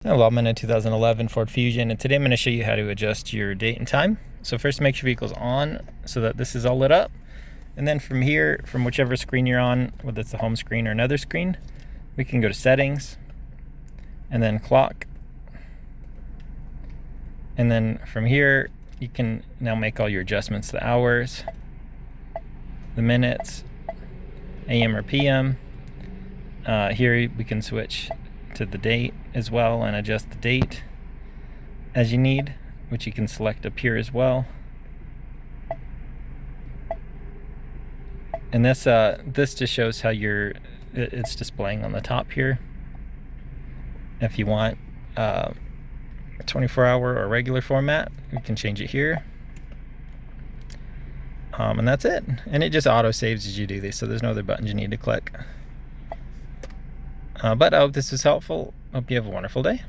Hello, I'm in a 2011 Ford Fusion, and today I'm going to show you how to adjust your date and time. So first, make sure your vehicle's on so that this is all lit up. And then from here, from whichever screen you're on, whether it's the home screen or another screen, we can go to settings and then clock. And then from here, you can now make all your adjustments, the hours, the minutes, AM or PM. Here we can switch to the date as well and adjust the date as you need, which you can select up here as well. And this just shows how it's displaying on the top here. If you want 24-hour or regular format, you can change it here. And that's it. And it just auto saves as you do this, so there's no other buttons you need to click. But I hope this was helpful. Hope you have a wonderful day.